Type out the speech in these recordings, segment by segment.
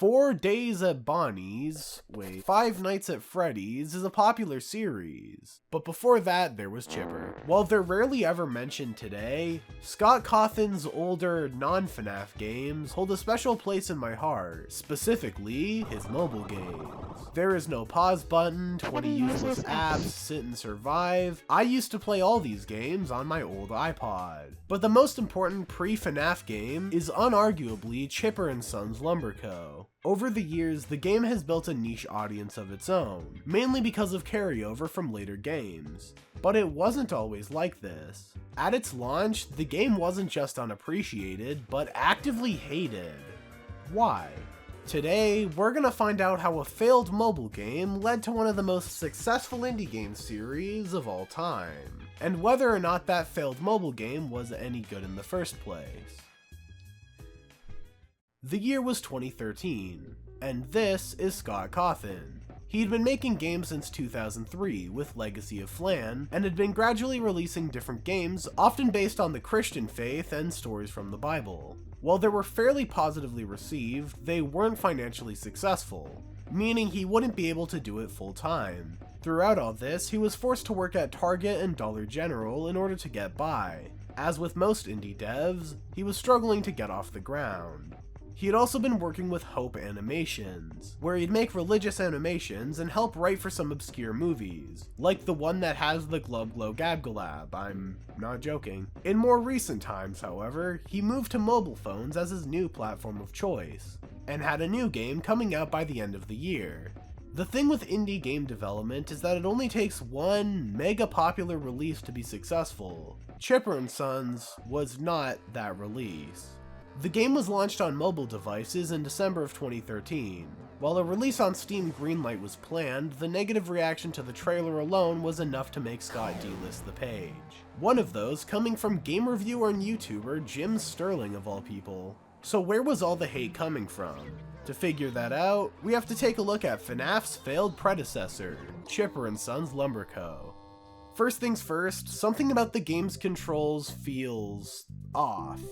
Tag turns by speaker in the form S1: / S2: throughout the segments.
S1: 4 Days at Bonnie's, Five Nights at Freddy's is a popular series. But before that, there was Chipper. While they're rarely ever mentioned today, Scott Cawthon's older, non-FNAF games hold a special place in my heart, specifically his mobile games. There is no pause button, 20 useless apps, sit and survive. I used to play all these games on my old iPod. But the most important pre-FNAF game is unarguably Chipper & Sons Lumber Co. Over the years, the game has built a niche audience of its own, mainly because of carryover from later games. But it wasn't always like this. At its launch, the game wasn't just unappreciated, but actively hated. Why? Today, we're gonna find out how a failed mobile game led to one of the most successful indie game series of all time, and whether or not that failed mobile game was any good in the first place. The year was 2013, and this is Scott Cawthon. He'd been making games since 2003 with Legacy of Flan, and had been gradually releasing different games, often based on the Christian faith and stories from the Bible. While they were fairly positively received, they weren't financially successful, meaning he wouldn't be able to do it full time. Throughout all this, he was forced to work at Target and Dollar General in order to get by. As with most indie devs, he was struggling to get off the ground. He had also been working with Hope Animations, where he'd make religious animations and help write for some obscure movies, like the one that has the Glub Glow Gab Galab, I'm not joking. In more recent times, however, he moved to mobile phones as his new platform of choice, and had a new game coming out by the end of the year. The thing with indie game development is that it only takes one mega popular release to be successful. Chipper & Sons was not that release. The game was launched on mobile devices in December of 2013. While a release on Steam greenlight was planned, the negative reaction to the trailer alone was enough to make Scott delist the page. One of those coming from game reviewer and YouTuber Jim Sterling of all people. So where was all the hate coming from? To figure that out, we have to take a look at FNAF's failed predecessor, Chipper & Sons Lumber Co. First things first, something about the game's controls feels off.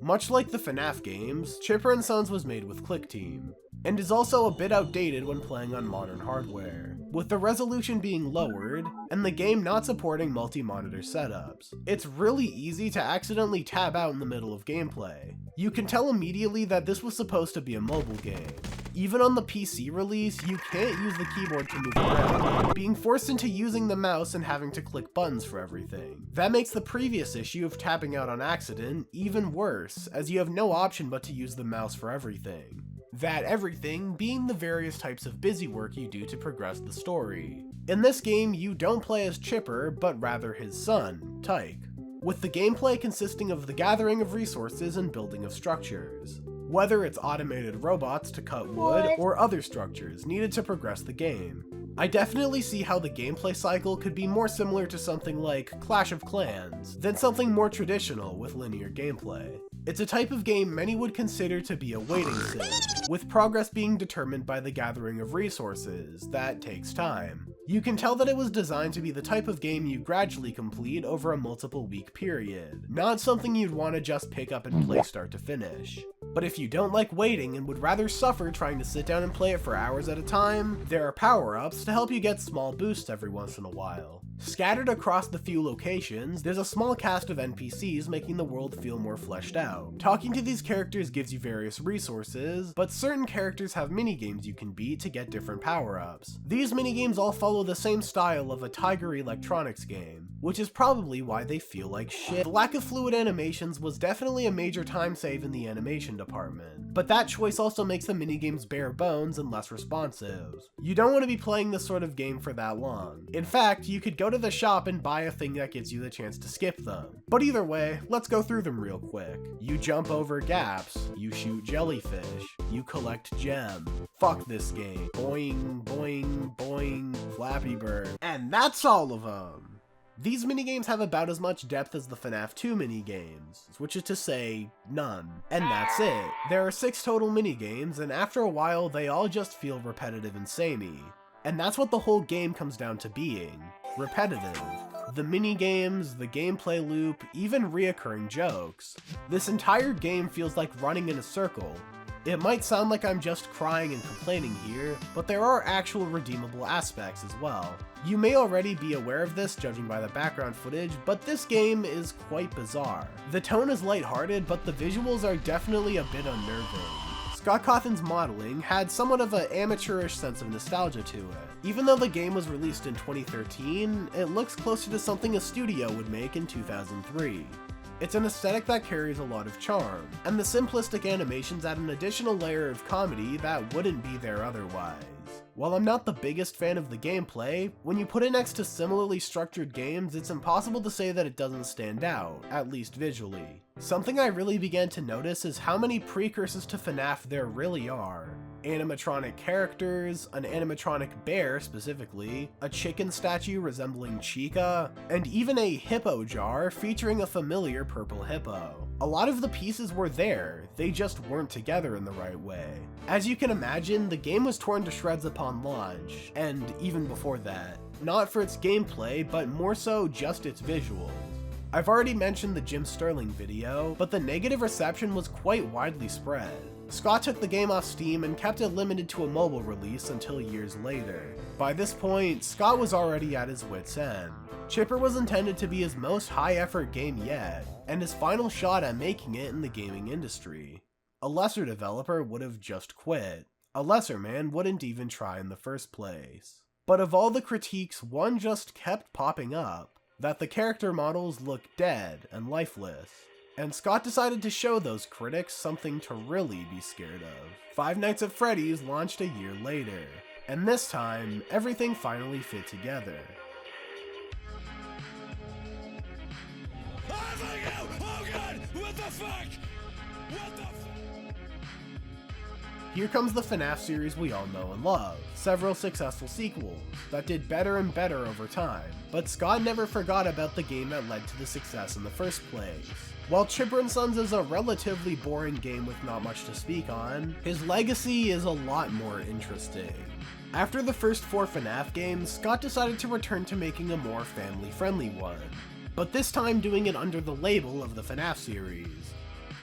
S1: Much like the FNAF games, Chipper & Sons was made with Click Team, and is also a bit outdated when playing on modern hardware, with the resolution being lowered, and the game not supporting multi-monitor setups. It's really easy to accidentally tab out in the middle of gameplay. You can tell immediately that this was supposed to be a mobile game. Even on the PC release, you can't use the keyboard to move around, being forced into using the mouse and having to click buttons for everything. That makes the previous issue of tapping out on accident even worse, as you have no option but to use the mouse for everything. That everything being the various types of busy work you do to progress the story. In this game, you don't play as Chipper, but rather his son, Tyke, with the gameplay consisting of the gathering of resources and building of structures. Whether it's automated robots to cut wood or other structures needed to progress the game. I definitely see how the gameplay cycle could be more similar to something like Clash of Clans than something more traditional with linear gameplay. It's a type of game many would consider to be a waiting sim, with progress being determined by the gathering of resources that takes time. You can tell that it was designed to be the type of game you gradually complete over a multiple week period, not something you'd want to just pick up and play start to finish. But if you don't like waiting and would rather suffer trying to sit down and play it for hours at a time, there are power-ups to help you get small boosts every once in a while. Scattered across the few locations, there's a small cast of NPCs making the world feel more fleshed out. Talking to these characters gives you various resources, but certain characters have minigames you can beat to get different power-ups. These minigames all follow the same style of a Tiger Electronics game, which is probably why they feel like shit. The lack of fluid animations was definitely a major time save in the animation department, but that choice also makes the minigames bare bones and less responsive. You don't want to be playing this sort of game for that long. In fact, you could go to the shop and buy a thing that gives you the chance to skip them. But either way, let's go through them real quick. You jump over gaps, you shoot jellyfish, you collect gems. Fuck this game. Boing, boing, boing, Flappy Bird. And that's all of them! These minigames have about as much depth as the FNAF 2 minigames, which is to say, none. And that's it. There are 6 total minigames, and after a while they all just feel repetitive and samey. And that's what the whole game comes down to being. Repetitive. The minigames, the gameplay loop, even reoccurring jokes. This entire game feels like running in a circle. It might sound like I'm just crying and complaining here, but there are actual redeemable aspects as well. You may already be aware of this judging by the background footage, but this game is quite bizarre. The tone is lighthearted, but the visuals are definitely a bit unnerving. Scott Cawthon's modeling had somewhat of an amateurish sense of nostalgia to it. Even though the game was released in 2013, it looks closer to something a studio would make in 2003. It's an aesthetic that carries a lot of charm, and the simplistic animations add an additional layer of comedy that wouldn't be there otherwise. While I'm not the biggest fan of the gameplay, when you put it next to similarly structured games, it's impossible to say that it doesn't stand out, at least visually. Something I really began to notice is how many precursors to FNAF there really are. Animatronic characters, an animatronic bear specifically, a chicken statue resembling Chica, and even a hippo jar featuring a familiar purple hippo. A lot of the pieces were there, they just weren't together in the right way. As you can imagine, the game was torn to shreds upon launch, and even before that. Not for its gameplay, but more so just its visuals. I've already mentioned the Jim Sterling video, but the negative reception was quite widely spread. Scott took the game off Steam and kept it limited to a mobile release until years later. By this point, Scott was already at his wit's end. Chipper was intended to be his most high-effort game yet, and his final shot at making it in the gaming industry. A lesser developer would have just quit. A lesser man wouldn't even try in the first place. But of all the critiques, one just kept popping up, that the character models look dead and lifeless. And Scott decided to show those critics something to really be scared of. Five Nights at Freddy's launched a year later, and this time, everything finally fit together.
S2: Oh god! What the fuck? What the fuck?
S1: Here comes the FNAF series we all know and love. Several successful sequels that did better and better over time, but Scott never forgot about the game that led to the success in the first place. While Chipper & Sons is a relatively boring game with not much to speak on, his legacy is a lot more interesting. After the first 4 FNAF games, Scott decided to return to making a more family-friendly one, but this time doing it under the label of the FNAF series.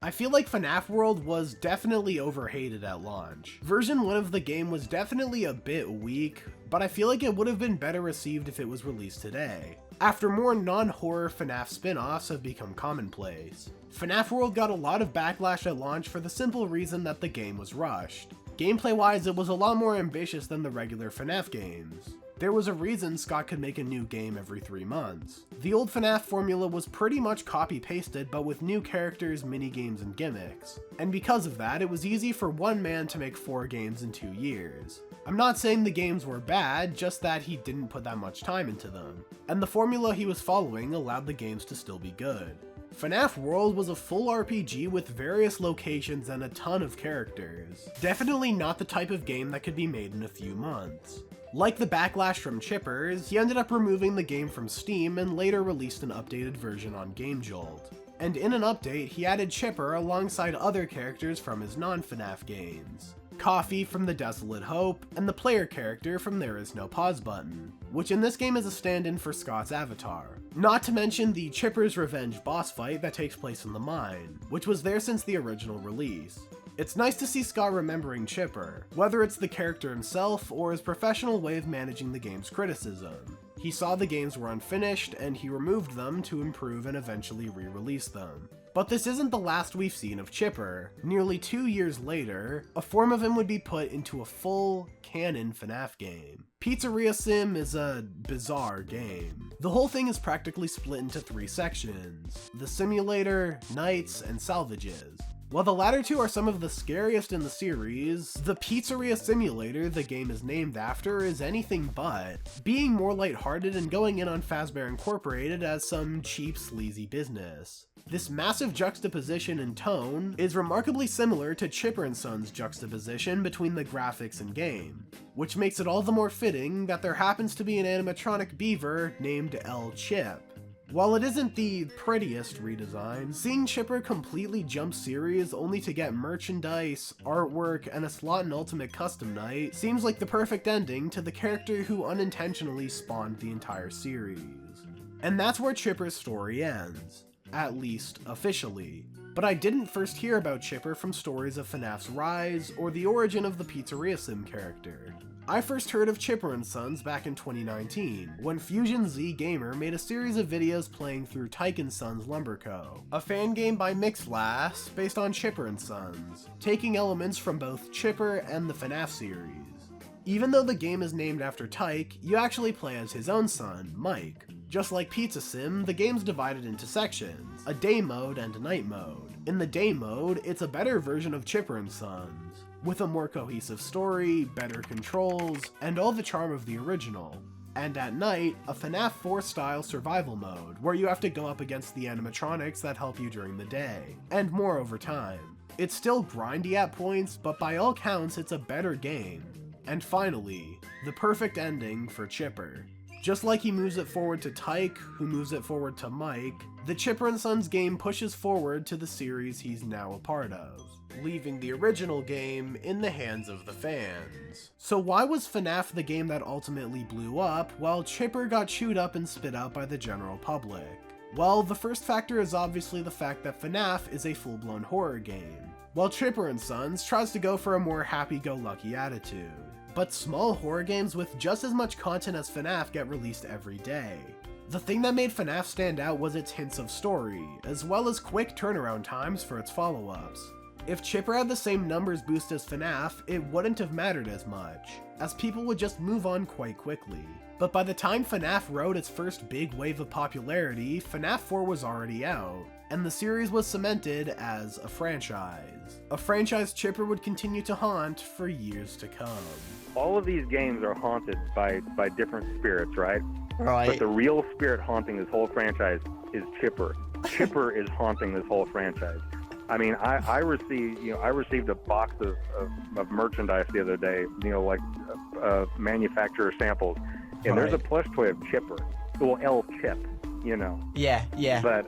S1: I feel like FNAF World was definitely overhated at launch. Version 1 of the game was definitely a bit weak, but I feel like it would have been better received if it was released today, after more non-horror FNAF spin-offs have become commonplace. FNAF World got a lot of backlash at launch for the simple reason that the game was rushed. Gameplay-wise, it was a lot more ambitious than the regular FNAF games. There was a reason Scott could make a new game every 3 months. The old FNAF formula was pretty much copy-pasted, but with new characters, minigames, and gimmicks. And because of that, it was easy for one man to make 4 games in 2 years. I'm not saying the games were bad, just that he didn't put that much time into them. And the formula he was following allowed the games to still be good. FNAF World was a full RPG with various locations and a ton of characters. Definitely not the type of game that could be made in a few months. Like the backlash from Chippers, he ended up removing the game from Steam and later released an updated version on GameJolt. And in an update, he added Chipper alongside other characters from his non-FNAF games. Coffee from The Desolate Hope, and the player character from There Is No Pause Button, which in this game is a stand-in for Scott's avatar. Not to mention the Chipper's Revenge boss fight that takes place in the mine, which was there since the original release. It's nice to see Scott remembering Chipper, whether it's the character himself or his professional way of managing the game's criticism. He saw the games were unfinished, and he removed them to improve and eventually re-release them. But this isn't the last we've seen of Chipper. Nearly 2 years later, a form of him would be put into a full, canon FNAF game. Pizzeria Sim is a bizarre game. The whole thing is practically split into 3 sections: the simulator, nights, and salvages. While the latter 2 are some of the scariest in the series, the Pizzeria Simulator the game is named after is anything but, being more lighthearted and going in on Fazbear Incorporated as some cheap, sleazy business. This massive juxtaposition in tone is remarkably similar to Chipper & Sons' juxtaposition between the graphics and game, which makes it all the more fitting that there happens to be an animatronic beaver named L. Chip. While it isn't the prettiest redesign, seeing Chipper completely jump series only to get merchandise, artwork, and a Slot and Ultimate custom night seems like the perfect ending to the character who unintentionally spawned the entire series. And that's where Chipper's story ends, at least officially. but I didn't first hear about Chipper from stories of FNAF's rise or the origin of the Pizzeria Sim character. I first heard of Chipper and Sons back in 2019, when Fusion Z Gamer made a series of videos playing through Tyke and Sons Lumber Co., a fan game by Mixlass based on Chipper and Sons, taking elements from both Chipper and the FNAF series. Even though the game is named after Tyke, you actually play as his own son, Mike. Just like Pizza Sim, the game's divided into sections, a day mode and a night mode. In the day mode, it's a better version of Chipper and Sons, with a more cohesive story, better controls, and all the charm of the original. And at night, a FNAF 4 style survival mode, where you have to go up against the animatronics that help you during the day, and more over time. It's still grindy at points, but by all counts it's a better game. And finally, the perfect ending for Chipper. Just like he moves it forward to Tyke, who moves it forward to Mike, the Chipper and Sons game pushes forward to the series he's now a part of, leaving the original game in the hands of the fans. So why was FNAF the game that ultimately blew up, while Chipper got chewed up and spit out by the general public? Well, the first factor is obviously the fact that FNAF is a full-blown horror game, while Chipper and Sons tries to go for a more happy-go-lucky attitude. But small horror games with just as much content as FNAF get released every day. The thing that made FNAF stand out was its hints of story, as well as quick turnaround times for its follow-ups. If Chipper had the same numbers boost as FNAF, it wouldn't have mattered as much, as people would just move on quite quickly. But by the time FNAF rode its first big wave of popularity, FNAF 4 was already out, and the series was cemented as a franchise. A franchise Chipper would continue to haunt for years to come.
S3: All of these games are haunted by different spirits, right?
S4: Right.
S3: But the real spirit haunting this whole franchise is Chipper. Chipper is haunting this whole franchise. I mean, I received a box of merchandise the other day, like manufacturer samples, and there's a plush toy of Chipper, well, L Chip,
S4: Yeah.
S3: But